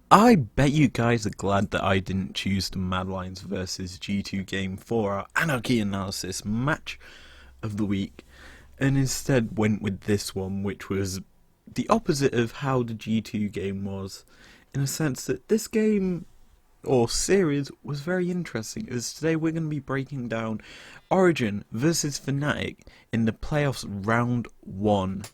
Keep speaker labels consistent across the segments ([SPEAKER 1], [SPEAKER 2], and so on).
[SPEAKER 1] I bet you guys are glad that I didn't choose the Mad Lions versus G2 game for our Anarchy analysis match of the week, and instead went with this one, which was the opposite of how the G2 game was, in a sense that this game or series was very interesting, as today we're going to be breaking down Origen versus Fnatic in the playoffs round 1.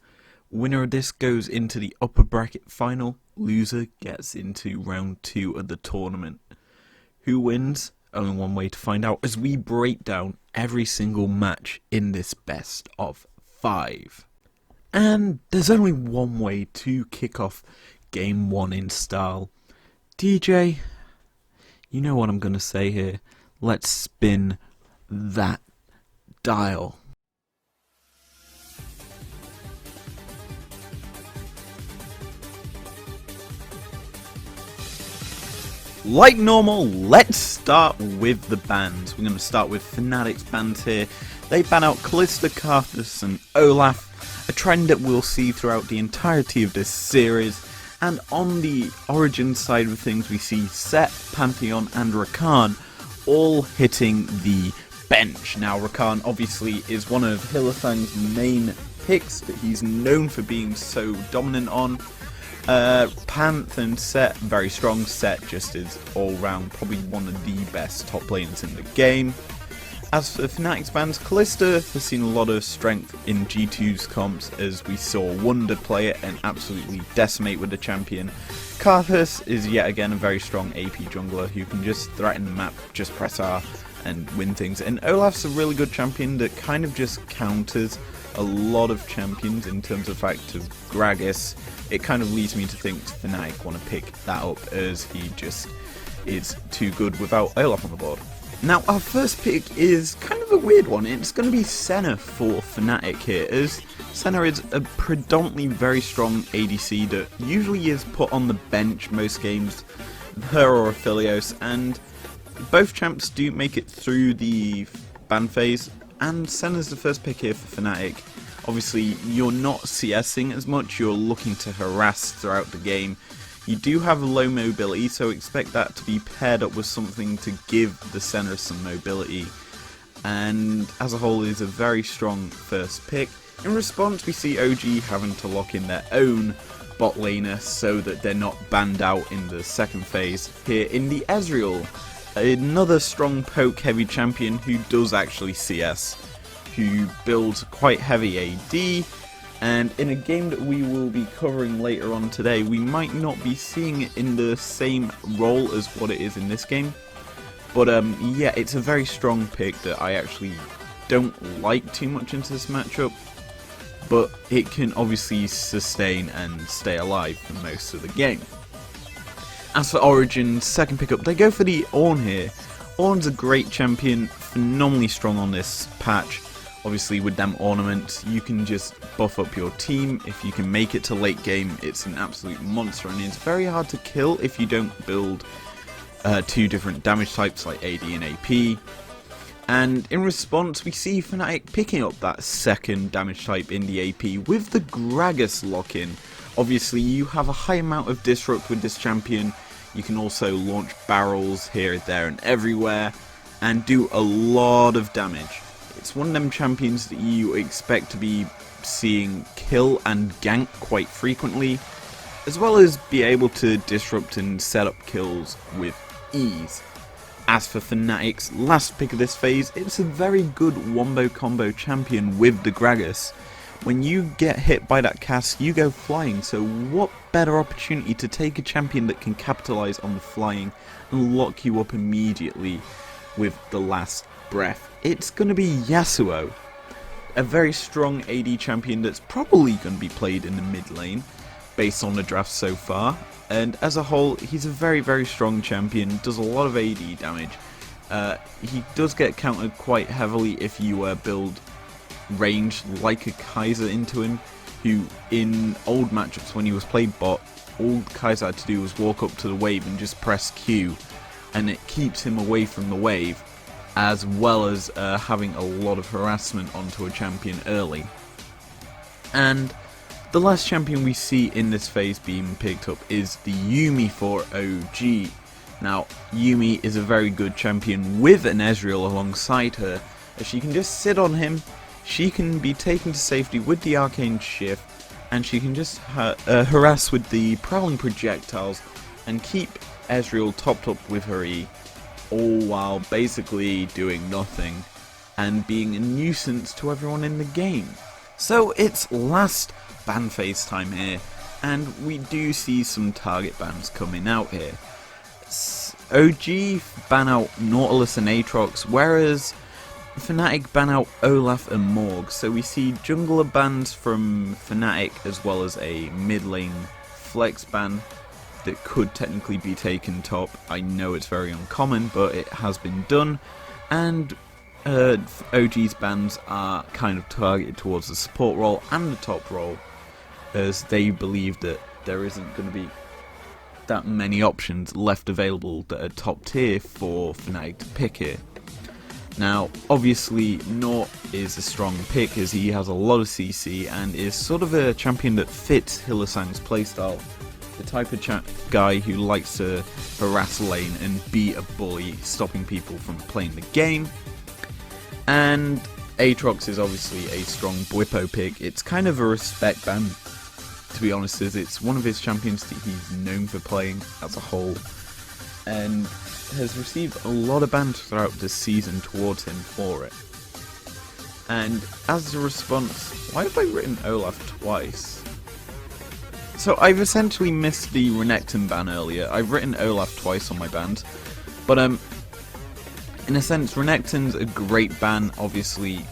[SPEAKER 1] Winner of this goes into the upper bracket final. Loser gets into round 2 of the tournament. Who wins? Only one way to find out as we break down every single match in this best of 5. And there's only one way to kick off game 1 in style. DJ, you know what I'm going to say here. Let's spin that dial. Like normal, let's start with the bans. We're going to start with Fnatic's bans here. They ban out Kalista, Karthus and Olaf, a trend that we'll see throughout the entirety of this series. And on the Origin side of things, we see Set, Pantheon and Rakan all hitting the bench. Now, Rakan obviously is one of Hylethang's main picks that he's known for being so dominant on. Panth and Set, very strong. Set just is all round probably one of the best top laners in the game. As for Fnatic's bans, Kalista has seen a lot of strength in G2's comps, as we saw Wonder play it and absolutely decimate with the champion. Karthus is yet again a very strong AP jungler who can just threaten the map, just press R and win things. And Olaf's a really good champion that kind of just counters a lot of champions in terms of fact of Gragas. It kind of leads me to think Fnatic want to pick that up, as he just is too good without Olaf on the board. Now, our first pick is kind of a weird one. It's going to be Senna for Fnatic here, as Senna is a predominantly very strong ADC that usually is put on the bench most games, her or Aphelios, and both champs do make it through the ban phase, and Senna's the first pick here for Fnatic. Obviously, you're not CSing as much, you're looking to harass throughout the game. You do have low mobility, so expect that to be paired up with something to give the Senna some mobility. And as a whole, it is a very strong first pick. In response, we see OG having to lock in their own bot laner so that they're not banned out in the second phase. Here in the Ezreal, another strong poke heavy champion who does actually CS, who builds quite heavy AD, and in a game that we will be covering later on today, we might not be seeing it in the same role as what it is in this game. But yeah, it's a very strong pick that I actually don't like too much into this matchup, but it can obviously sustain and stay alive for most of the game. As for Origin's second pickup, they go for the Ornn here. Ornn's a great champion, phenomenally strong on this patch. Obviously, with them ornaments, you can just buff up your team. If you can make it to late game, it's an absolute monster, and it's very hard to kill if you don't build two different damage types like AD and AP. And in response, we see Fnatic picking up that second damage type in the AP with the Gragas lock-in. Obviously, you have a high amount of disrupt with this champion. You can also launch barrels here, there, and everywhere, and do a lot of damage. It's one of them champions that you expect to be seeing kill and gank quite frequently, as well as be able to disrupt and set up kills with ease. As for Fnatic's last pick of this phase, it's a very good wombo combo champion with the Gragas. When you get hit by that cast, you go flying, so what better opportunity to take a champion that can capitalize on the flying and lock you up immediately with the last breath. It's going to be Yasuo, a very strong AD champion that's probably going to be played in the mid lane based on the draft so far, and as a whole he's a very, very strong champion, does a lot of AD damage. He does get countered quite heavily if you build range like a Kaiser into him, who in old matchups when he was played bot, all Kaiser had to do was walk up to the wave and just press Q, and it keeps him away from the wave, as well as having a lot of harassment onto a champion early. And The last champion we see in this phase being picked up is the Yuumi for OG. Now, Yuumi is a very good champion with an Ezreal alongside her, as she can just sit on him, she can be taken to safety with the Arcane Shift, and she can just harass with the Prowling Projectiles and keep Ezreal topped up with her E, all while basically doing nothing and being a nuisance to everyone in the game. So it's last ban phase time here, and we do see some target bans coming out here. OG ban out Nautilus and Aatrox, whereas Fnatic ban out Olaf and Morg. So we see jungler bans from Fnatic as well as a mid lane flex ban that could technically be taken top. I know it's very uncommon, but it has been done. And OG's bans are kind of targeted towards the support role and the top role, as they believe that there isn't going to be that many options left available that are top tier for Fnatic to pick here. Now, obviously, Nort is a strong pick as he has a lot of CC and is sort of a champion that fits Hylissang's playstyle. The type of guy who likes to harass lane and be a bully, stopping people from playing the game. And Aatrox is obviously a strong Bwipo pick. It's kind of a respect ban, to be honest, as it's one of his champions that he's known for playing as a whole, and has received a lot of bans throughout this season towards him for it. And as a response, why have I written Olaf twice? So I've essentially missed the Renekton ban earlier. I've written Olaf twice on my bans, but in a sense, Renekton's a great ban, obviously,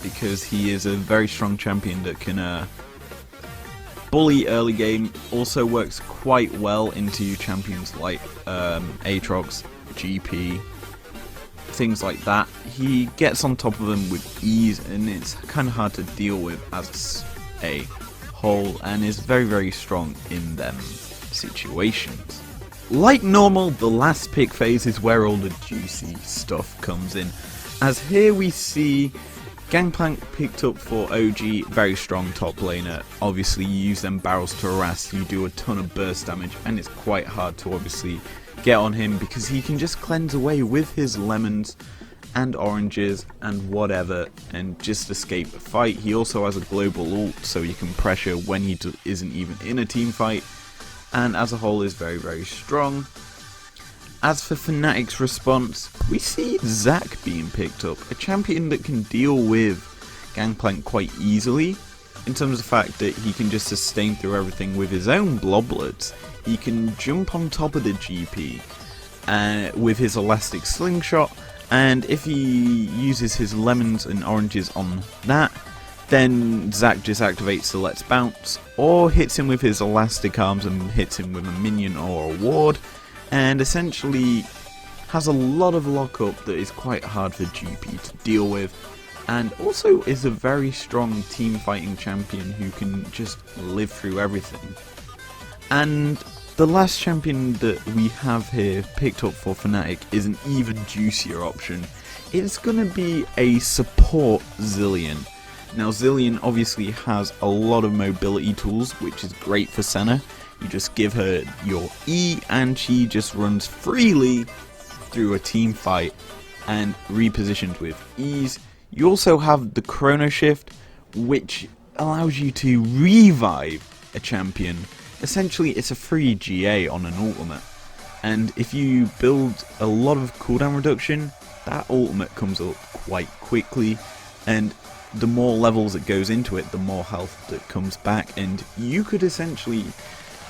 [SPEAKER 1] because he is a very strong champion that can bully early game. Also works quite well into champions like Aatrox, GP, things like that. He gets on top of them with ease, and it's kind of hard to deal with as a whole, and is very, very strong in them situations. Like normal, the last pick phase is where all the juicy stuff comes in, as here we see Gangplank picked up for OG, very strong top laner. Obviously you use them barrels to harass, you do a ton of burst damage, and it's quite hard to obviously get on him because he can just cleanse away with his lemons and oranges and whatever and just escape the fight. He also has a global ult, so you can pressure when he isn't even in a team fight, and as a whole is very, very strong. As for Fnatic's response, we see Zac being picked up, a champion that can deal with Gangplank quite easily, in terms of the fact that he can just sustain through everything with his own bloblets. He can jump on top of the GP with his elastic slingshot, and if he uses his lemons and oranges on that, then Zac just activates the Let's Bounce, or hits him with his elastic arms and hits him with a minion or a ward, and essentially has a lot of lockup that is quite hard for GP to deal with, and also is a very strong team fighting champion who can just live through everything. And the last champion that we have here picked up for Fnatic is an even juicier option. It's going to be a support Zilean. Now Zilean obviously has a lot of mobility tools, which is great for Senna. You just give her your E and she just runs freely through a team fight and repositioned with ease. You also have the Chrono Shift, which allows you to revive a champion. Essentially it's a free GA on an ultimate, and if you build a lot of cooldown reduction, that ultimate comes up quite quickly, and the more levels it goes into it, the more health that comes back, and you could essentially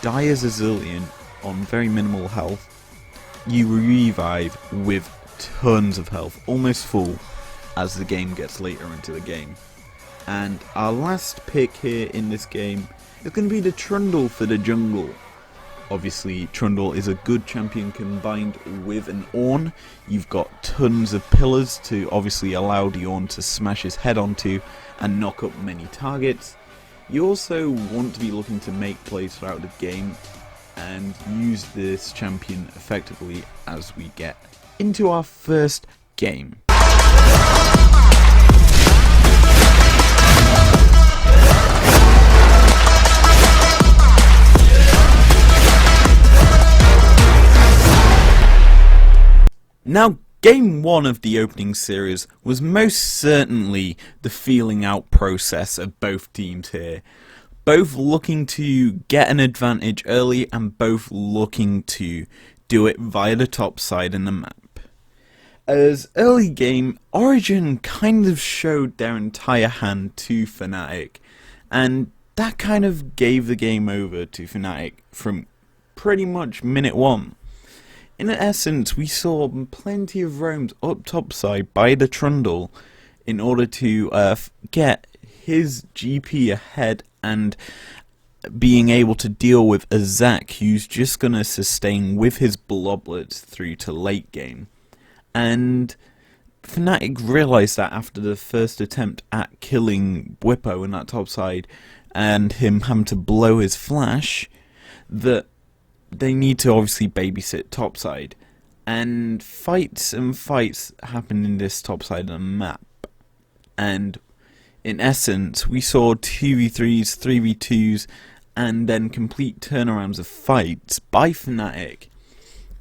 [SPEAKER 1] die as a Zilean on very minimal health. You revive with tons of health, almost full, as the game gets later into the game. And our last pick here in this game is going to be the Trundle for the jungle. Obviously Trundle is a good champion combined with an Ornn. You've got tons of pillars to obviously allow the Ornn to smash his head onto and knock up many targets. You also want to be looking to make plays throughout the game and use this champion effectively as we get into our first game. Now, Game 1 of the opening series was most certainly the feeling out process of both teams here. Both looking to get an advantage early and both looking to do it via the top side in the map. As early game, Origen kind of showed their entire hand to Fnatic, and that kind of gave the game over to Fnatic from pretty much minute 1. In essence, we saw plenty of roams up topside by the Trundle in order to get his GP ahead and being able to deal with a Zac who's just going to sustain with his bloblets through to late game. And Fnatic realised that after the first attempt at killing Whippo in that topside and him having to blow his flash, that they need to obviously babysit topside. And fights happen in this topside of the map. And in essence, we saw 2v3s, 3v2s, and then complete turnarounds of fights by Fnatic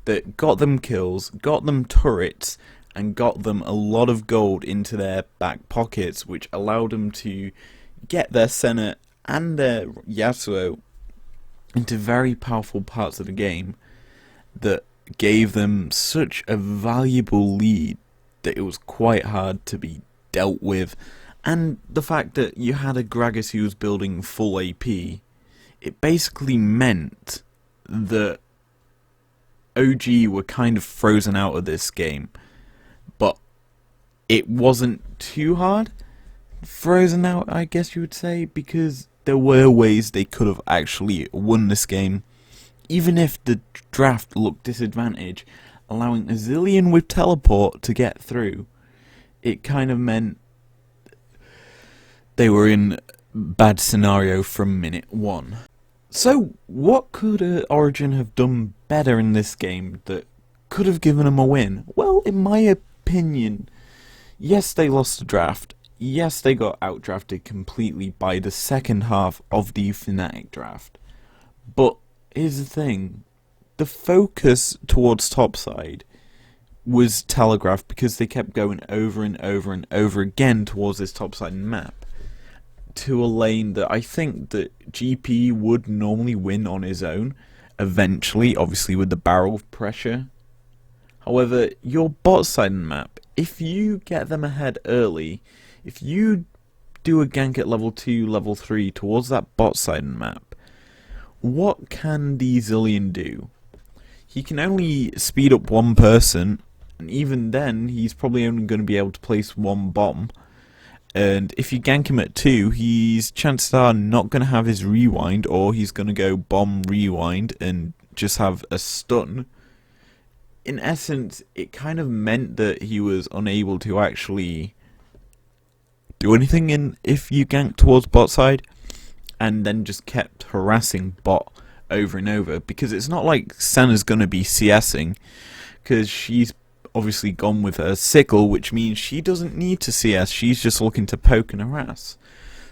[SPEAKER 1] that got them kills, got them turrets, and got them a lot of gold into their back pockets, which allowed them to get their Senna and their Yasuo into very powerful parts of the game that gave them such a valuable lead that it was quite hard to be dealt with. And the fact that you had a Gragas who was building full AP, it basically meant that OG were kind of frozen out of this game. But it wasn't too hard frozen out, I guess you would say, because there were ways they could have actually won this game. Even if the draft looked disadvantaged, allowing a Zilean with teleport to get through, it kind of meant they were in bad scenario from minute 1. So, what could Origen have done better in this game that could have given them a win? Well, in my opinion, yes, they lost the draft. Yes, they got outdrafted completely by the second half of the Fnatic draft. But here's the thing. The focus towards topside was telegraphed because they kept going over and over and over again towards this topside map to a lane that I think that GP would normally win on his own, eventually, obviously with the barrel pressure. However, your bot side map, if you get them ahead early, if you do a gank at level 2, level 3 towards that bot side map, what can the Zilean do? He can only speed up one person, and even then, he's probably only going to be able to place one bomb. And if you gank him at 2, he's chances are not going to have his rewind, or he's going to go bomb rewind and just have a stun. In essence, it kind of meant that he was unable to actually do anything if you ganked towards bot side, and then just kept harassing bot over and over, because it's not like Senna's going to be CSing, because she's obviously gone with her sickle, which means she doesn't need to CS, she's just looking to poke and harass.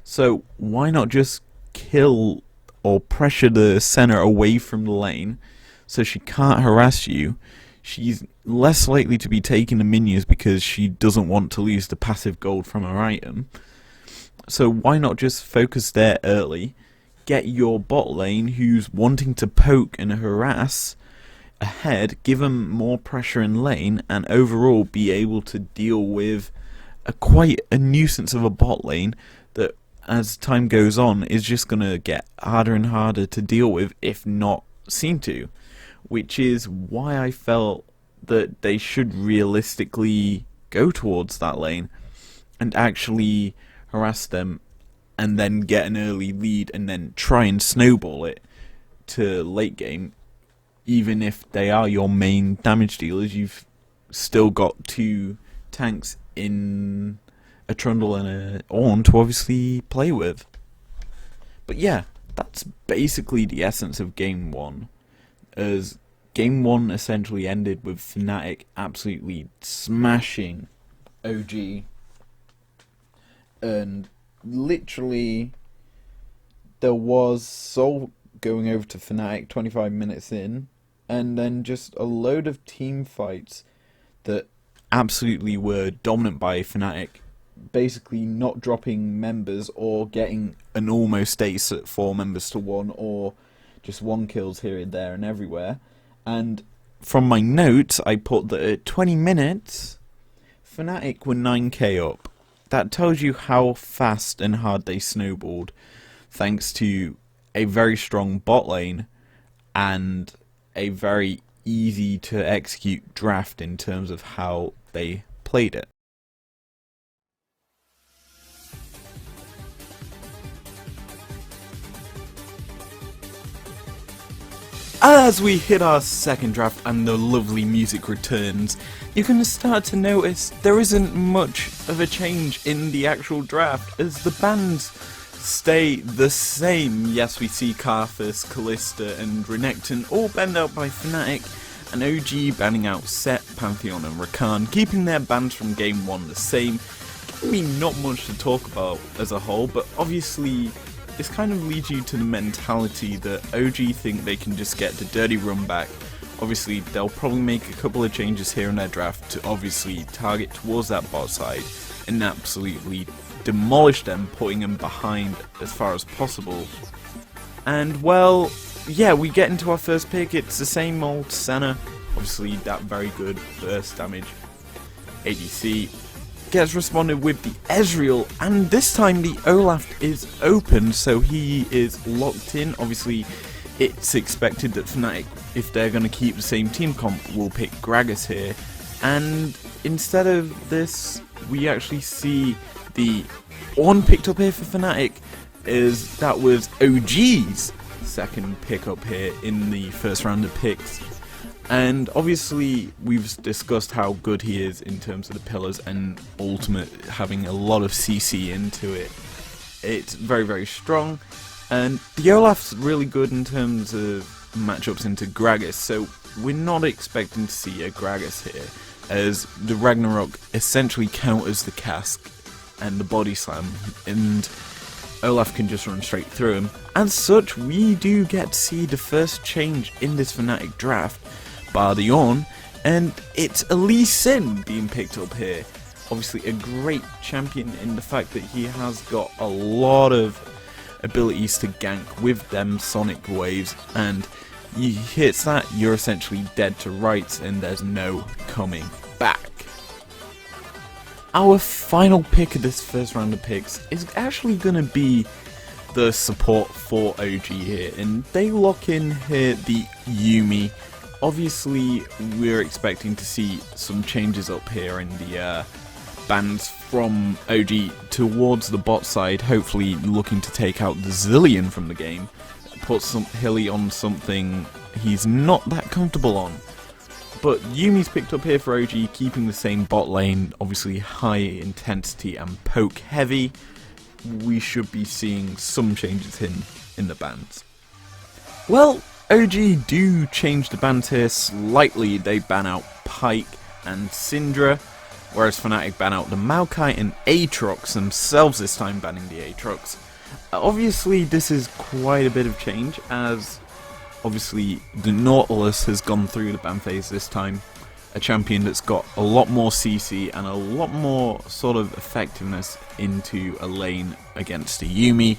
[SPEAKER 1] So why not just kill or pressure the Senna away from the lane so she can't harass you? She's less likely to be taking the minions because she doesn't want to lose the passive gold from her item. So why not just focus there early, get your bot lane who's wanting to poke and harass ahead, give them more pressure in lane, and overall be able to deal with quite a nuisance of a bot lane that, as time goes on, is just going to get harder and harder to deal with, if not seem to. Which is why I felt that they should realistically go towards that lane and actually harass them and then get an early lead and then try and snowball it to late game. Even if they are your main damage dealers, you've still got 2 tanks in a Trundle and a Ornn to obviously play with. But yeah, that's basically the essence of Game 1. As Game 1 essentially ended with Fnatic absolutely smashing OG. And literally, there was Soul going over to Fnatic 25 minutes in, and then just a load of team fights that absolutely were dominant by Fnatic, basically not dropping members or getting an almost ace at 4 members to 1 or just 1 kills here and there and everywhere. And from my notes, I put that at 20 minutes, Fnatic were 9k up. That tells you how fast and hard they snowballed, thanks to a very strong bot lane and a very easy to execute draft in terms of how they played it. As we hit our second draft and the lovely music returns, you can start to notice there isn't much of a change in the actual draft as the bans stay the same. Yes, we see Karthus, Kalista and Renekton all banned out by Fnatic, and OG banning out Set, Pantheon and Rakan, keeping their bans from game 1 the same. I mean, not much to talk about as a whole, but obviously this kind of leads you to the mentality that OG think they can just get the dirty run back. Obviously, they'll probably make a couple of changes here in their draft to obviously target towards that bot side and absolutely demolish them, putting them behind as far as possible. And well, yeah, we get into our first pick. It's the same old Senna. Obviously, that very good burst damage ADC. Gets responded with the Ezreal, and this time the Olaf is open, so he is locked in. Obviously, it's expected that Fnatic, if they're going to keep the same team comp, will pick Gragas here. And instead of this, we actually see the one picked up here for Fnatic, is that was OG's second pick up here in the first round of picks. And obviously we've discussed how good he is in terms of the pillars and ultimate, having a lot of CC into it. It's very, very strong, and the Olaf's really good in terms of matchups into Gragas, so we're not expecting to see a Gragas here, as the Ragnarok essentially counters the cask and the body slam, and Olaf can just run straight through him. As such, we do get to see the first change in this Fnatic draft, bar the Ornn, and it's Elise Sin being picked up here. Obviously a great champion in the fact that he has got a lot of abilities to gank with them sonic waves, and he hits that, you're essentially dead to rights and there's no coming back. Our final pick of this first round of picks is actually going to be the support for OG here, and they lock in here the Yuumi. Obviously, we're expecting to see some changes up here in the bans from OG towards the bot side, hopefully looking to take out the Zillion from the game, put some Hilly on something he's not that comfortable on. But Yuumi's picked up here for OG, keeping the same bot lane, obviously high intensity and poke heavy. We should be seeing some changes in the bans. Well, OG do change the bans here slightly. They ban out Pyke and Syndra, whereas Fnatic ban out the Maokai and Aatrox themselves, this time banning the Aatrox. Obviously this is quite a bit of change, as obviously the Nautilus has gone through the ban phase this time. A champion that's got a lot more CC and a lot more sort of effectiveness into a lane against a Yuumi.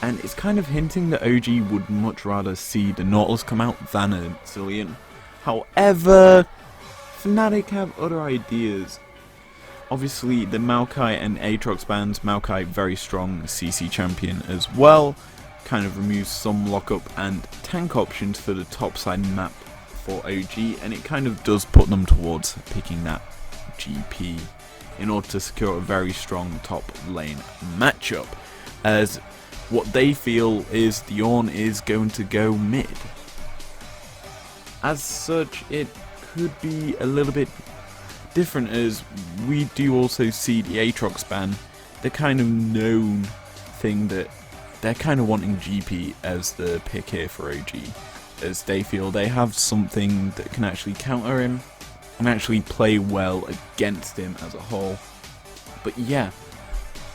[SPEAKER 1] And it's kind of hinting that OG would much rather see the Nautilus come out than a Zillion. However, Fnatic have other ideas. Obviously the Maokai and Aatrox bans, Maokai very strong CC champion as well, kind of removes some lockup and tank options for the top side map for OG, and it kind of does put them towards picking that GP in order to secure a very strong top lane matchup, as what they feel is the Ornn is going to go mid. As such, it could be a little bit different, as we do also see the Aatrox ban, the kind of known thing that they're kind of wanting GP as the pick here for OG, as they feel they have something that can actually counter him and actually play well against him as a whole. But yeah,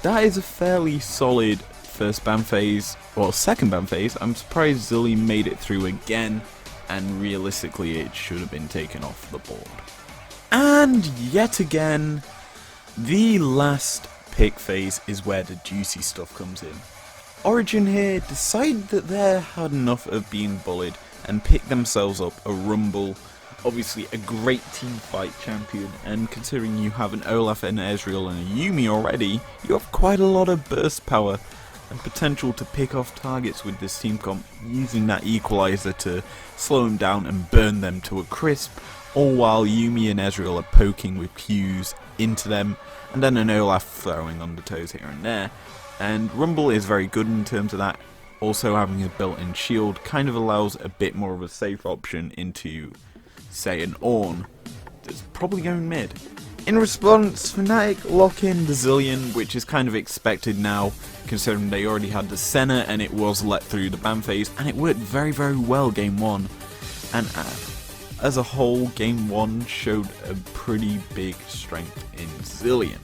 [SPEAKER 1] that is a fairly solid first ban phase, or second ban phase. I'm surprised Zilly made it through again, and realistically it should have been taken off the board. And yet again, the last pick phase is where the juicy stuff comes in. Origen here decide that they're had enough of being bullied and pick themselves up a Rumble, obviously a great team fight champion, and considering you have an Olaf and Ezreal and a Yuumi already, you have quite a lot of burst power and potential to pick off targets with this team comp, using that equalizer to slow them down and burn them to a crisp, all while Yuumi and Ezreal are poking with Qs into them, and then an Olaf throwing undertows here and there. And Rumble is very good in terms of that. Also having a built-in shield kind of allows a bit more of a safe option into, say, an Ornn that's probably going mid. In response, Fnatic lock in the Zillion, which is kind of expected now, considering they already had the Senna and it was let through the ban phase, and it worked very, very well game 1. And as a whole, game 1 showed a pretty big strength in Zillion.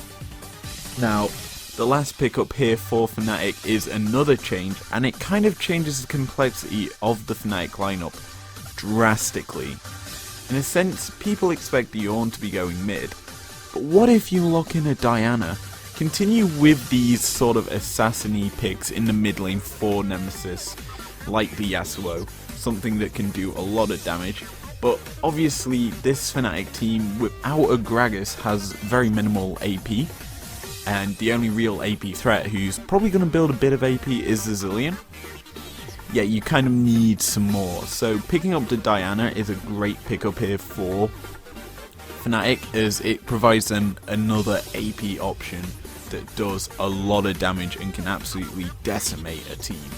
[SPEAKER 1] Now, the last pickup here for Fnatic is another change, and it kind of changes the complexity of the Fnatic lineup drastically. In a sense, people expect the Ornn to be going mid, but what if you lock in a Diana, continue with these sort of assassin-y picks in the mid lane for Nemesis, like the Yasuo, something that can do a lot of damage, but obviously this Fnatic team without a Gragas has very minimal AP, and the only real AP threat who's probably going to build a bit of AP is the Zillion. Yeah, you kind of need some more, so picking up the Diana is a great pickup here for Fnatic, as it provides them another AP option that does a lot of damage and can absolutely decimate a team.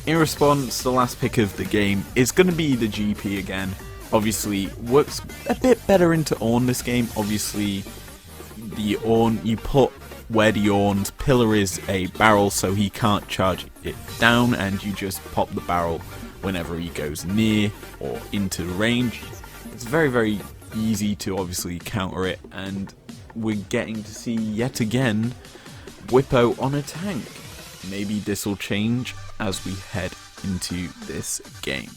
[SPEAKER 1] In response, the last pick of the game is going to be the GP again. Obviously, works a bit better into Ornn this game. Obviously, the Ornn, you put where the Ornn's pillar is a barrel, so he can't charge it down, and you just pop the barrel whenever he goes near or into range. It's very, very easy to obviously counter it, and we're getting to see yet again Whippo on a tank. Maybe this will change as we head into this game.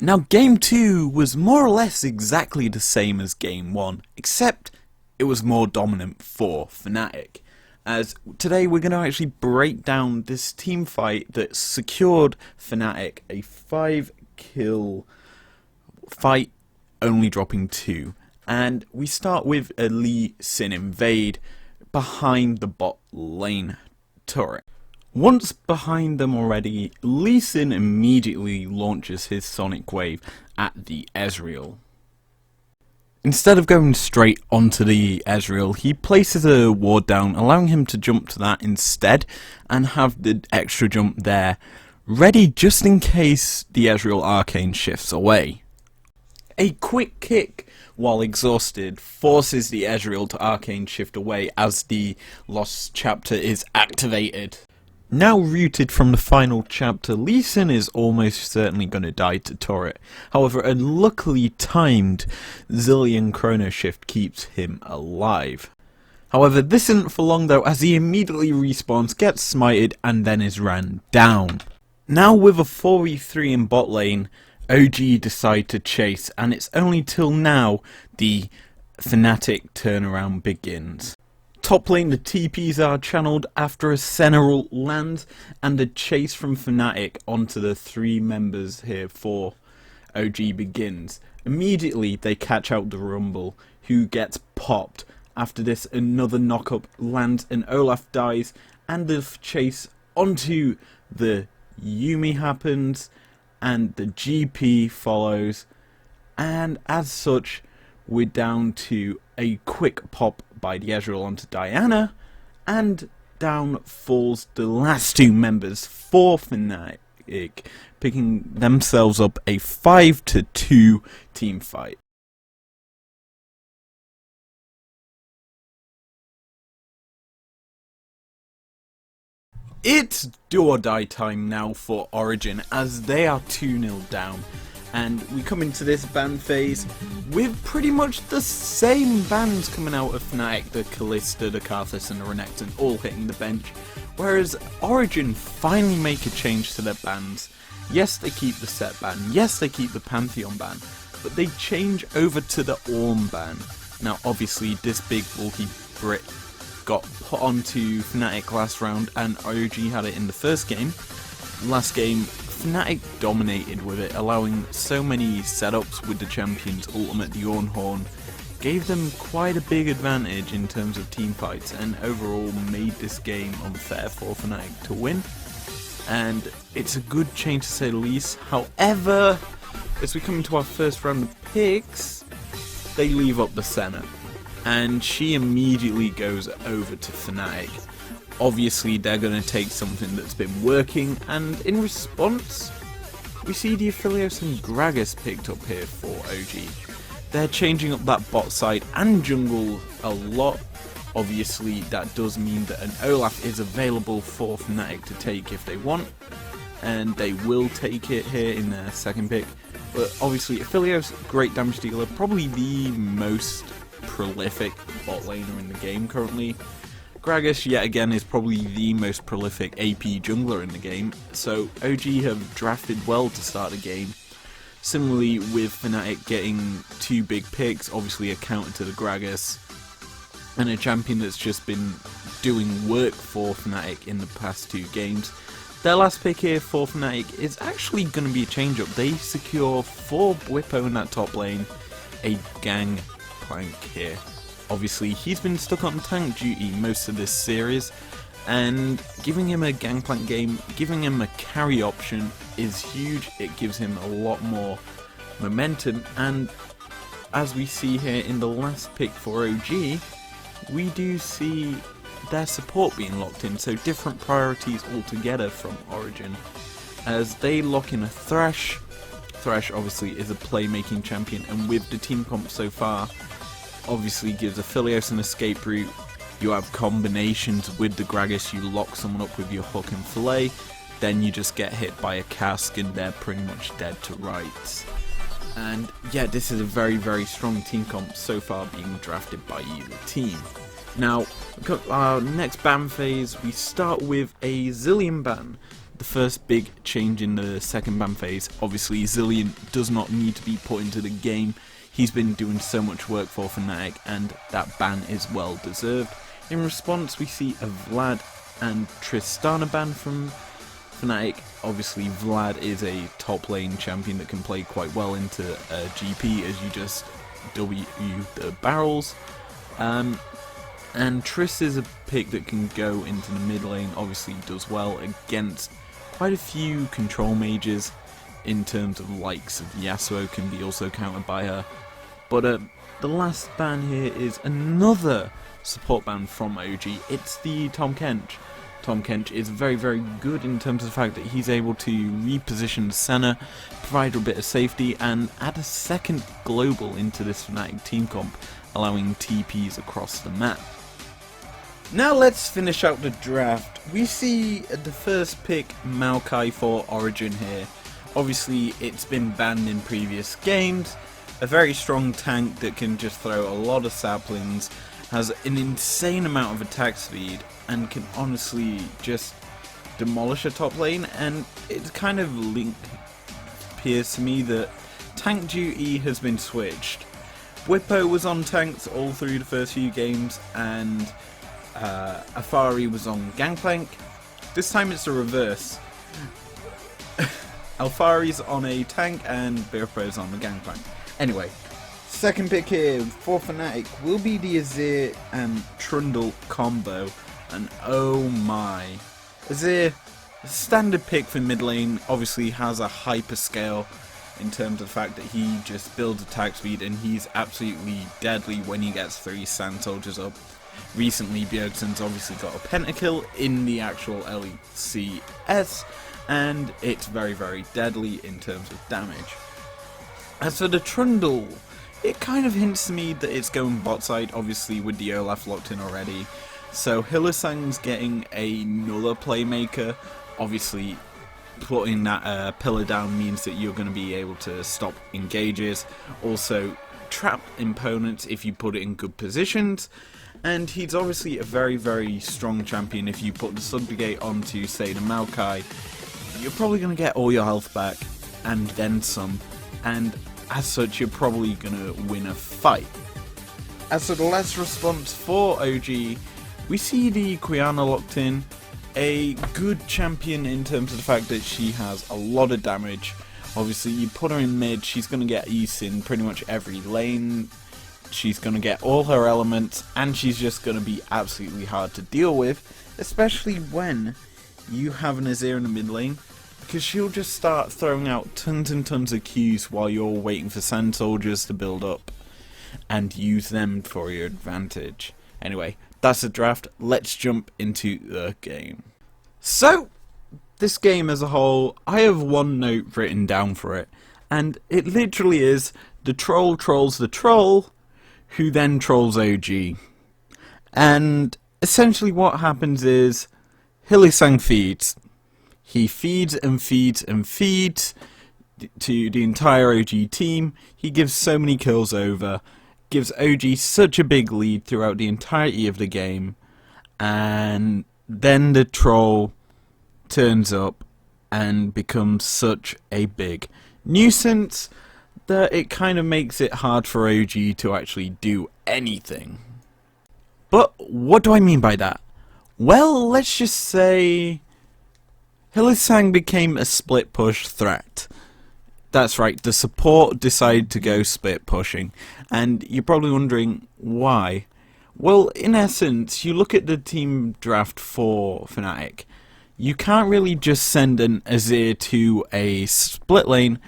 [SPEAKER 1] Now game 2 was more or less exactly the same as game 1, except it was more dominant for Fnatic. As today we're going to actually break down this team fight that secured Fnatic a 5-kill fight, only dropping 2. And we start with a Lee Sin invade behind the bot lane turret. Once behind them already, Lee Sin immediately launches his Sonic Wave at the Ezreal. Instead of going straight onto the Ezreal, he places a ward down, allowing him to jump to that instead, and have the extra jump there, ready just in case the Ezreal Arcane shifts away. A quick kick, while exhausted, forces the Ezreal to Arcane shift away as the Lost Chapter is activated. Now rooted from the final chapter, Lee Sin is almost certainly going to die to turret. However, a luckily timed Zillion Chrono Shift keeps him alive. However, this isn't for long though, as he immediately respawns, gets smited, and then is ran down. Now with a 4v3 in bot lane, OG decide to chase, and it's only till now the Fnatic turnaround begins. Top lane, the TPs are channeled after a Senna ult lands, and a chase from Fnatic onto the 3 members here for OG begins. Immediately they catch out the Rumble, who gets popped. After this, another knockup lands and Olaf dies, and the chase onto the Yuumi happens, and the GP follows, and as such we're down to a quick pop by the Ezreal onto Diana, and down falls the last 2 members for Fnatic, picking themselves up a 5-2 team fight. It's do or die time now for Origen, as they are 2-0 down. And we come into this ban phase with pretty much the same bans coming out of Fnatic, the Kalista, the Karthus and the Renekton all hitting the bench, whereas Origen finally make a change to their bans. Yes, they keep the Set ban, yes they keep the Pantheon ban, but they change over to the Ornn ban. Now obviously this big bulky Brit got put onto Fnatic last round, and OG had it in the first game. Last game, Fnatic dominated with it, allowing so many setups with the champions ultimate the Ornn, gave them quite a big advantage in terms of team fights, and overall made this game unfair for Fnatic to win. And it's a good change to say the least. However, as we come into our first round of picks, they leave up the Senna, and she immediately goes over to Fnatic. Obviously they're going to take something that's been working, and in response we see the Aphelios and Gragas picked up here for OG. They're changing up that bot side and jungle a lot. Obviously that does mean that an Olaf is available for Fnatic to take if they want, and they will take it here in their second pick. But obviously Aphelios, great damage dealer, probably the most prolific bot laner in the game currently. Gragas, yet again, is probably the most prolific AP jungler in the game, so OG have drafted well to start the game. Similarly with Fnatic getting 2 big picks, obviously a counter to the Gragas, and a champion that's just been doing work for Fnatic in the past 2 games. Their last pick here for Fnatic is actually going to be a change up. They secure for Bwipo in that top lane, a Gangplank here. Obviously, he's been stuck on tank duty most of this series, and giving him a Gangplank game, giving him a carry option is huge. It gives him a lot more momentum, and as we see here in the last pick for OG, we do see their support being locked in, so different priorities altogether from Origen, as they lock in a Thresh. Thresh obviously is a playmaking champion, and with the team comp so far, obviously gives Aphelios an escape route. You have combinations with the Gragas, you lock someone up with your hook and fillet, then you just get hit by a cask and they're pretty much dead to rights. And yeah, this is a very, very strong team comp so far being drafted by either team. Now, our next ban phase, we start with a Zillion ban. the first big change in the second ban phase. Obviously, Zilean does not need to be put into the game. He's been doing so much work for Fnatic, and that ban is well deserved. In response, we see a Vlad and Tristana ban from Fnatic. Obviously, Vlad is a top lane champion that can play quite well into GP as you just W the barrels. And Triss is a pick that can go into the mid lane, obviously does well against quite a few control mages in terms of likes of Yasuo, can be also countered by her. But the last ban here is another support ban from OG. It's the Tom Kench. Tom Kench is very, very good in terms of the fact that he's able to reposition Senna, provide a bit of safety, and add a second global into this Fnatic team comp, allowing TPs across the map. Now let's finish out the draft. We see the first pick, Maokai for Origen here. Obviously, it's been banned in previous games. A very strong tank that can just throw a lot of saplings, has an insane amount of attack speed, and can honestly just demolish a top lane. And it kind of appears to me that tank duty has been switched. Whippo was on tanks all through the first few games, and Afari was on Gangplank. This time it's the reverse. Alfari's on a tank and Whippo's on the Gangplank. Anyway, second pick here for Fnatic will be the Azir and Trundle combo. And oh my. Azir, standard pick for mid lane, obviously has a hyper scale in terms of the fact that he just builds attack speed, and he's absolutely deadly when he gets 3 sand soldiers up. Recently, Bjergsen's obviously got a pentakill in the actual LECS, and it's very, very deadly in terms of damage. As for the Trundle, it kind of hints to me that it's going bot side, obviously with the Olaf locked in already. So Hylissang's getting another playmaker. Obviously, putting that pillar down means that you're going to be able to stop engages. Also, trap opponents if you put it in good positions. And he's obviously a very, very strong champion. If you put the Subjugate onto, say, the Maokai, you're probably going to get all your health back, and then some. And as such, you're probably going to win a fight. As for the last response for OG, we see the Qiyana locked in. A good champion in terms of the fact that she has a lot of damage. Obviously, you put her in mid, she's going to get use in pretty much every lane. She's going to get all her elements, and she's just going to be absolutely hard to deal with, especially when you have an Azir in the mid lane, because she'll just start throwing out tons and tons of Qs while you're waiting for sand soldiers to build up, and use them for your advantage. Anyway, that's the draft. Let's jump into the game. So, this game as a whole, I have one note written down for it, and it literally is, the troll trolls the troll, who then trolls OG. And essentially what happens is, Hylissang feeds. He feeds and feeds and feeds to the entire OG team. He gives so many kills over, gives OG such a big lead throughout the entirety of the game, and then the troll turns up and becomes such a big nuisance that it kind of makes it hard for OG to actually do anything. But what do I mean by that? Well, let's just say Hylissang became a split push threat. That's right, the support decided to go split pushing, and you're probably wondering why. Well, in essence, you look at the team draft for Fnatic, you can't really just send an Azir to a split lane,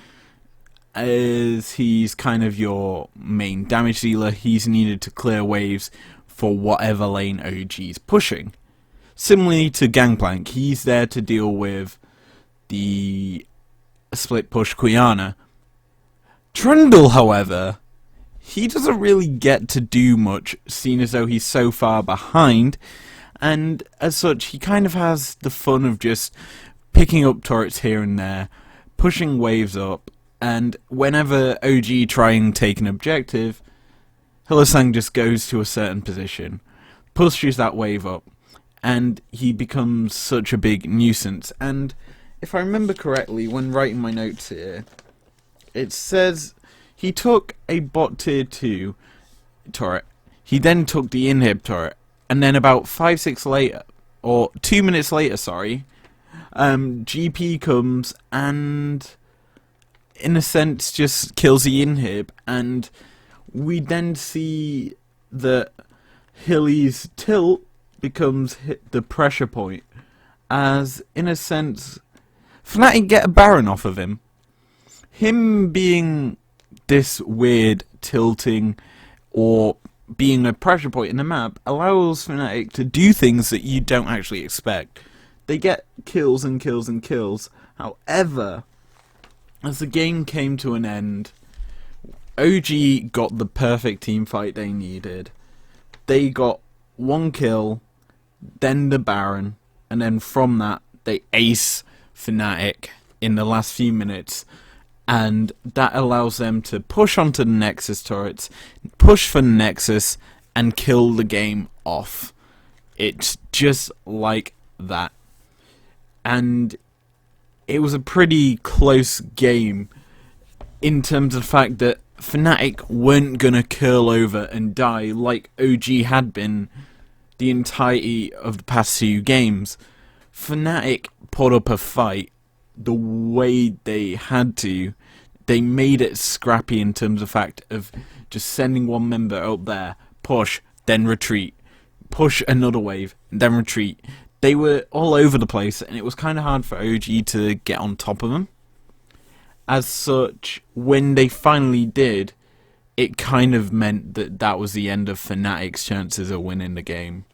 [SPEAKER 1] as he's kind of your main damage dealer. He's needed to clear waves for whatever lane OG's pushing. Similarly to Gangplank, he's there to deal with the split push Qiyana. Trundle, however, he doesn't really get to do much, seeing as though he's so far behind, and as such he kind of has the fun of just picking up turrets here and there, pushing waves up, and whenever OG try and take an objective, Hylissang just goes to a certain position, pushes that wave up, and he becomes such a big nuisance. And if I remember correctly, when writing my notes here, it says he took a bot tier 2 turret, he then took the inhib turret, and then about 5-6 later, or 2 minutes later, sorry, GP comes and, in a sense, just kills the inhib, and we then see that Hilly's tilt becomes the pressure point, as, in a sense, Fnatic get a Baron off of him. Him being this weird tilting or being a pressure point in the map allows Fnatic to do things that you don't actually expect. They get kills and kills and kills. However, as the game came to an end, OG got the perfect team fight they needed. They got 1 kill, then the Baron, and then from that they ace Fnatic in the last few minutes, and that allows them to push onto the Nexus turrets, push for Nexus, and kill the game off. It's just like that. And it was a pretty close game in terms of the fact that Fnatic weren't gonna curl over and die like OG had been the entirety of the past 2 games. Fnatic put up a fight the way they had to. They made it scrappy in terms of fact of just sending one member out there, push, then retreat, push another wave, then retreat. They were all over the place, and it was kind of hard for OG to get on top of them. As such, when they finally did, it kind of meant that that was the end of Fnatic's chances of winning the game.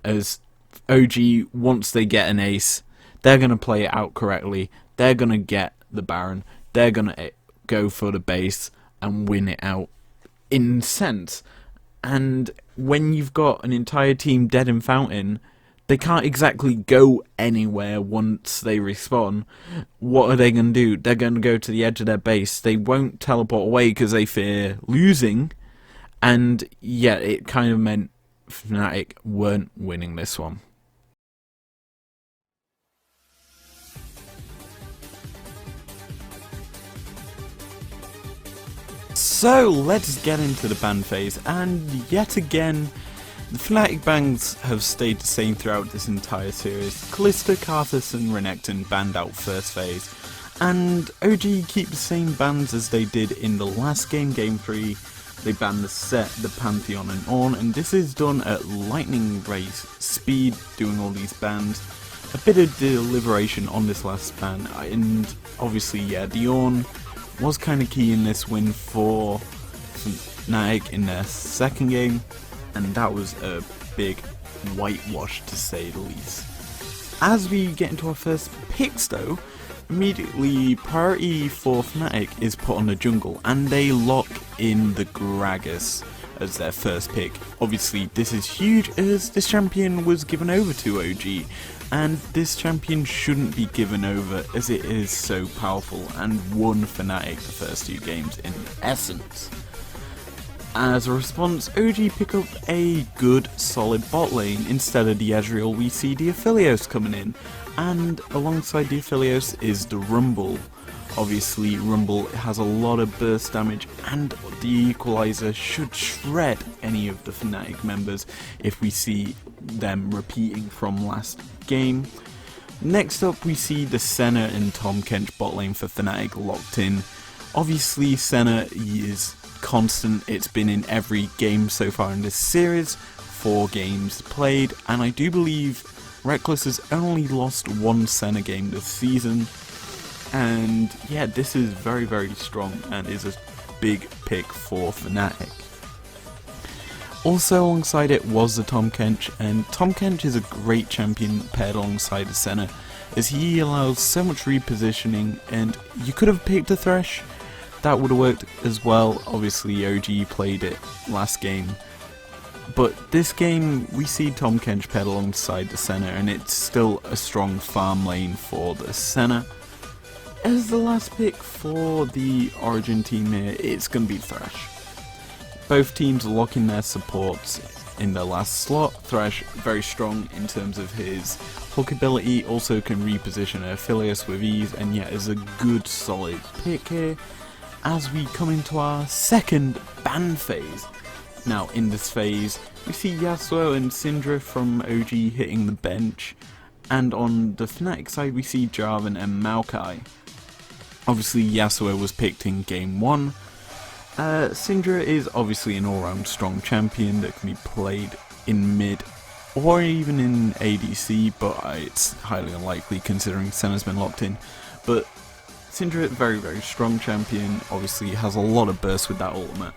[SPEAKER 1] As OG, once they get an ace, they're going to play it out correctly, they're going to get the Baron, they're going to go for the base and win it out in sense. And when you've got an entire team dead in Fountain, they can't exactly go anywhere once they respawn. What are they going to do? They're going to go to the edge of their base. They won't teleport away because they fear losing. And yeah, it kind of meant Fnatic weren't winning this one. So let's get into the ban phase, and yet again, the Fnatic bans have stayed the same throughout this entire series. Kalista, Karthus and Renekton banned out first phase, and OG keep the same bans as they did in the last game, Game 3. They banned the Set, the Pantheon and Ornn, and this is done at lightning rate speed, doing all these bans. A bit of deliberation on this last ban, and obviously, yeah, the Ornn was kind of key in this win for Fnatic in their second game, and that was a big whitewash to say the least. As we get into our first picks though, immediately priority for Fnatic is put on the jungle, and they lock in the Gragas as their first pick. Obviously this is huge as this champion was given over to OG, and this champion shouldn't be given over as it is so powerful and won Fnatic the first 2 games in essence. As a response, OG pick up a good solid bot lane. Instead of the Ezreal we see the Aphelios coming in, and alongside the Aphelios is the Rumble. Obviously Rumble has a lot of burst damage, and the Equalizer should shred any of the Fnatic members if we see them repeating from last game. Next up we see the Senna and Tom Kench bot lane for Fnatic locked in. Obviously Senna is constant, it's been in every game so far in this series, 4 games played, and I do believe Reckless has only lost 1 Senna game this season. And yeah, this is very, very strong and is a big pick for Fnatic. Also alongside it was the Tom Kench, and Tom Kench is a great champion paired alongside the Senna, as he allows so much repositioning, and you could have picked a Thresh, that would have worked as well. Obviously OG played it last game, but this game we see Tom Kench paired alongside the Senna, and it's still a strong farm lane for the Senna. As the last pick for the Origen team here, it's going to be Thresh. Both teams locking their supports in the last slot. Thresh, very strong in terms of his hook ability, also can reposition Aphelios with ease, and yet is a good solid pick here as we come into our second ban phase. Now in this phase we see Yasuo and Syndra from OG hitting the bench, and on the Fnatic side we see Jarvan and Maokai. Obviously Yasuo was picked in game 1. Syndra is obviously an all-round strong champion that can be played in mid or even in ADC, but it's highly unlikely considering Senna's been locked in. But Syndra is a very, very strong champion, obviously has a lot of burst with that ultimate.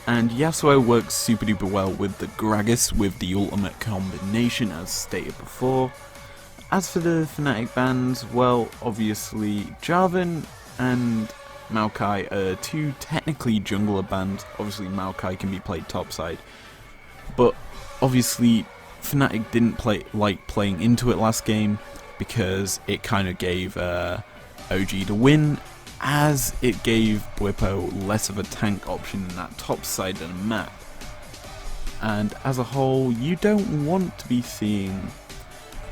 [SPEAKER 1] And Yasuo works super duper well with the Gragas with the ultimate combination as stated before. As for the Fnatic bans, well, obviously Jarvan and Maokai are two technically jungler bans. Obviously Maokai can be played topside, but obviously Fnatic didn't like playing into it last game because it kind of gave OG the win, as it gave Bwipo less of a tank option in that top side of the map. And as a whole, you don't want to be seeing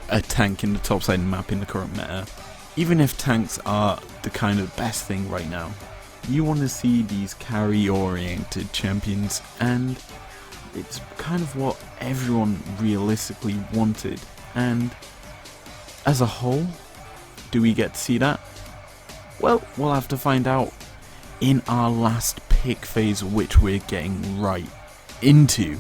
[SPEAKER 1] a tank in the top side of the map in the current meta. Even if tanks are the kind of best thing right now, you want to see these carry oriented champions, and it's kind of what everyone realistically wanted. And as a whole, do we get to see that? Well, we'll have to find out in our last pick phase, which we're getting right into.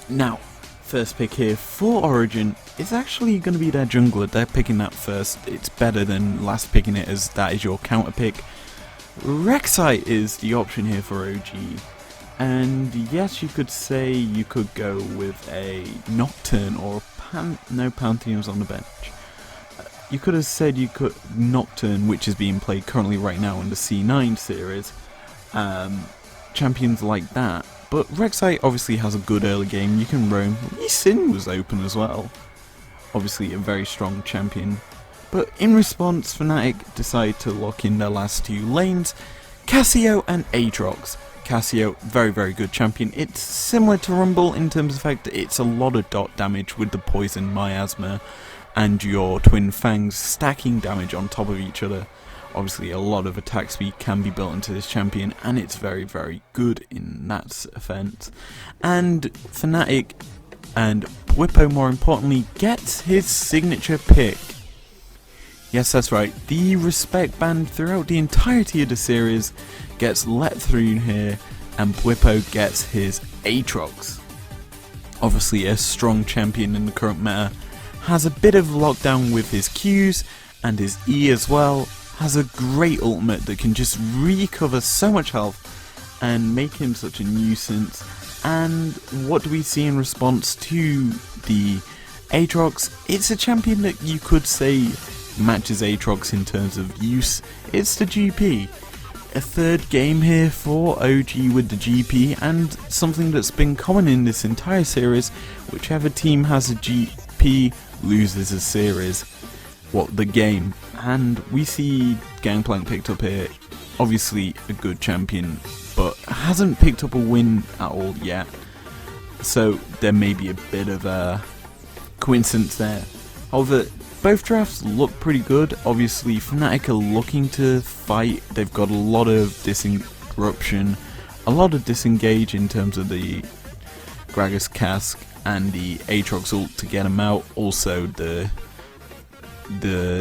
[SPEAKER 1] Now, first pick here for Origen is actually going to be their jungler. They're picking that first. It's better than last picking it, as that is your counter pick. Rek'Sai is the option here for OG. And yes, you could say you could go with a Nocturne or no, Pantheon's on the bench. You could have said you could Nocturne, which is being played currently right now in the C9 series. Champions like that. But Rek'Sai obviously has a good early game. You can roam. Lee Sin was open as well. Obviously a very strong champion. But in response, Fnatic decide to lock in their last two lanes, Cassio and Aatrox. Cassio, very, very good champion. It's similar to Rumble in terms of the fact that it's a lot of dot damage with the poison miasma and your twin fangs stacking damage on top of each other. Obviously a lot of attack speed can be built into this champion, and it's very, very good in that offense. And Fnatic, and Bwipo more importantly, gets his signature pick. Yes, that's right, the respect band throughout the entirety of the series gets let through here, and Bwipo gets his Aatrox. Obviously a strong champion in the current meta, has a bit of lockdown with his Qs and his E as well, has a great ultimate that can just recover so much health and make him such a nuisance. And what do we see in response to the Aatrox? It's a champion that you could say matches Aatrox in terms of use. It's the GP. A third game here for OG with the GP, and something that's been common in this entire series, whichever team has a GP loses a series. The game. And we see Gangplank picked up here, obviously a good champion, but hasn't picked up a win at all yet. So there may be a bit of a coincidence there. However, both drafts look pretty good. Obviously Fnatic are looking to fight. They've got a lot of disruption, a lot of disengage in terms of the Gragas cask and the Aatrox ult to get him out. Also the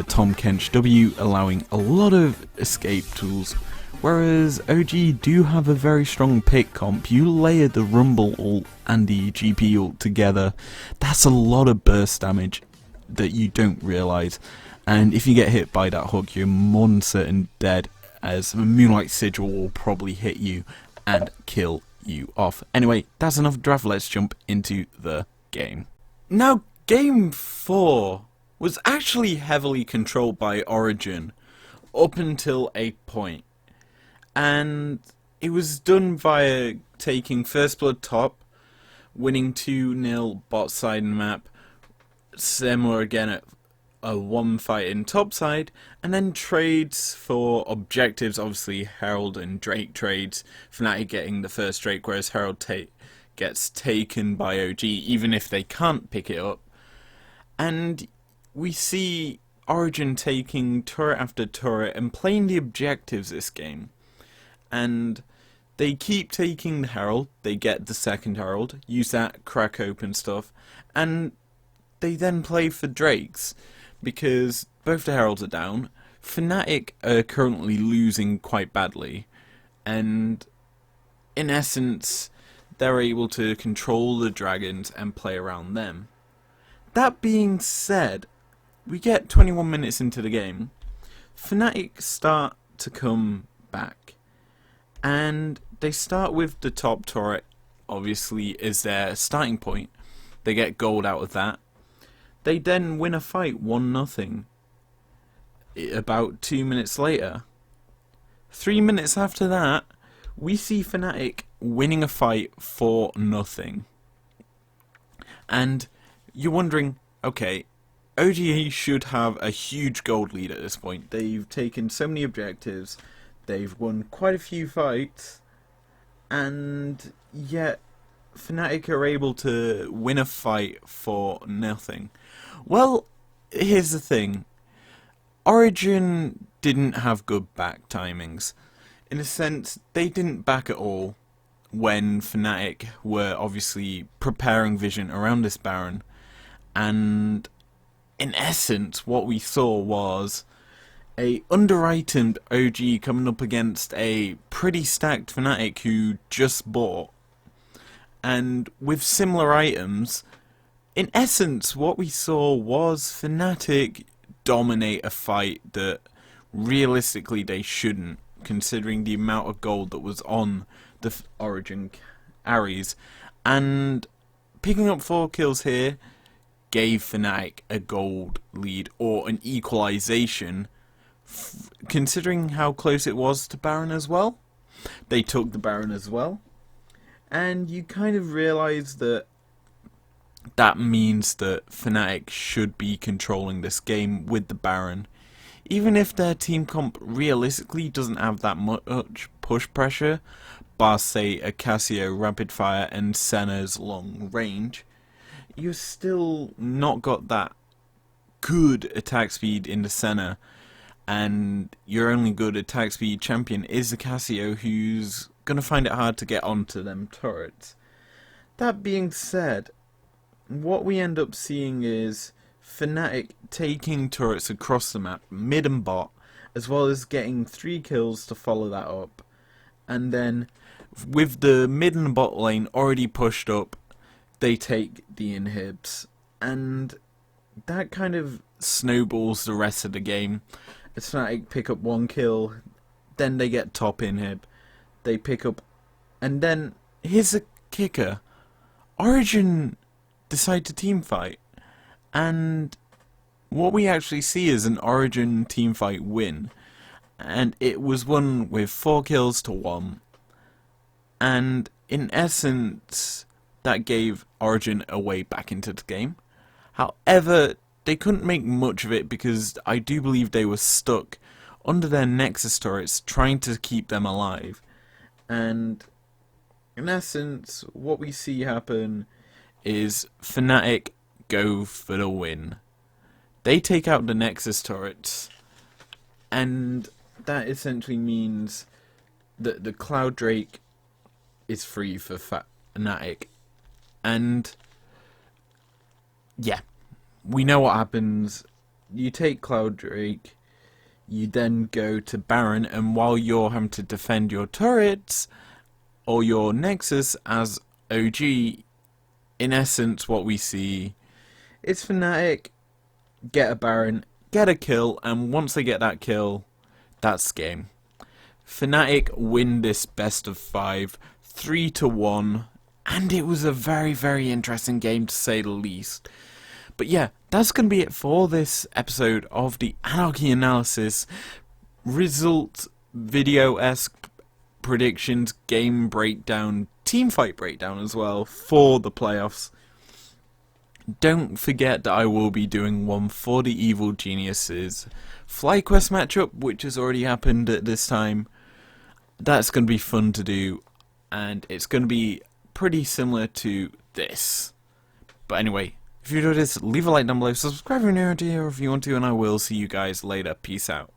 [SPEAKER 1] Tom Kench W allowing a lot of escape tools, whereas OG do have a very strong pick comp. You layer the Rumble ult and the GP ult together, that's a lot of burst damage that you don't realise, and if you get hit by that hook you're more than certain dead, as Moonlight Sigil will probably hit you and kill you off. Anyway, that's enough draft, let's jump into the game. Now game 4 was actually heavily controlled by Origen up until a point, and it was done via taking first blood top, winning 2-0 bot side map, similar again at a 1 fight in top side, and then trades for objectives, obviously Herald and Drake trades, Fnatic getting the first Drake, whereas Herald gets taken by OG, even if they can't pick it up. And we see Origen taking turret after turret and playing the objectives this game. And they keep taking the Herald, they get the second Herald, use that, crack open stuff, and they then play for Drakes, because both the Heralds are down. Fnatic are currently losing quite badly, and in essence, they're able to control the dragons and play around them. That being said, we get 21 minutes into the game, Fnatic start to come back, and they start with the top turret, obviously, as their starting point. They get gold out of that. They then win a fight 1-0. About 2 minutes later, 3 minutes after that, we see Fnatic winning a fight 4-0. And you're wondering, okay, OGE should have a huge gold lead at this point. They've taken so many objectives, they've won quite a few fights, and yet Fnatic are able to win a fight for nothing. Well, here's the thing. Origen didn't have good back timings. In a sense, they didn't back at all when Fnatic were obviously preparing vision around this Baron. And in essence, what we saw was a under-itemed OG coming up against a pretty stacked Fnatic who just bought. And with similar items, in essence, what we saw was Fnatic dominate a fight that realistically they shouldn't, considering the amount of gold that was on the Origen Ares. And picking up 4 kills here gave Fnatic a gold lead, or an equalization, considering how close it was to Baron as well. They took the Baron as well. And you kind of realise that that means that Fnatic should be controlling this game with the Baron. Even if their team comp realistically doesn't have that much push pressure, bar say a Cassio rapid fire and Senna's long range, you've still not got that good attack speed in the Senna, and your only good attack speed champion is the Cassio, who's gonna find it hard to get onto them turrets. That being said, what we end up seeing is Fnatic taking turrets across the map, mid and bot, as well as getting 3 kills to follow that up. And then, with the mid and bot lane already pushed up, they take the inhibs. And that kind of snowballs the rest of the game. As Fnatic pick up 1 kill, then they get top inhib. They pick up, and then here's a kicker. Origen decide to teamfight, and what we actually see is an Origen teamfight win, and it was won with 4 kills to 1, and in essence that gave Origen a way back into the game. However, they couldn't make much of it because I do believe they were stuck under their Nexus turrets trying to keep them alive. And in essence, what we see happen is Fnatic go for the win. They take out the Nexus turrets, and that essentially means that the Cloud Drake is free for Fnatic. And yeah, we know what happens. You take Cloud Drake, you then go to Baron, and while you're having to defend your turrets or your Nexus as OG, in essence what we see is Fnatic get a Baron, get a kill, and once they get that kill, that's game. Fnatic win this best of 5, 3-1, and it was a very, very interesting game to say the least. But yeah, that's going to be it for this episode of the Anarchy Analysis result video-esque predictions, game breakdown, teamfight breakdown as well for the playoffs. Don't forget that I will be doing one for the Evil Geniuses FlyQuest matchup, which has already happened at this time. That's going to be fun to do, and it's going to be pretty similar to this. But anyway, if you enjoyed this, leave a like down below, subscribe if you're new here if you want to, and I will see you guys later. Peace out.